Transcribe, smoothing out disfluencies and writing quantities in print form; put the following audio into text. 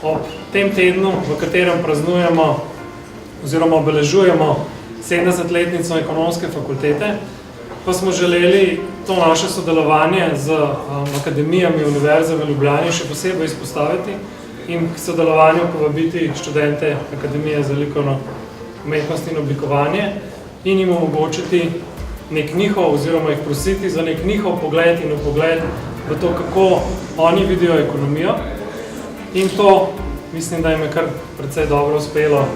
ob tem tednu, v katerem praznujemo oziroma obeležujemo 70-letnico ekonomske fakultete, pa smo želeli to naše sodelovanje z akademijami Univerze v Ljubljani še posebej izpostaviti in k sodelovanju povabiti študente Akademije za likovno umetnost in oblikovanje in jim omogočiti nek njihov, oziroma jih prositi za nek njihov pogled in vpogled v to, kako oni vidijo ekonomijo. In to mislim, da jim je kar precej dobro uspelo.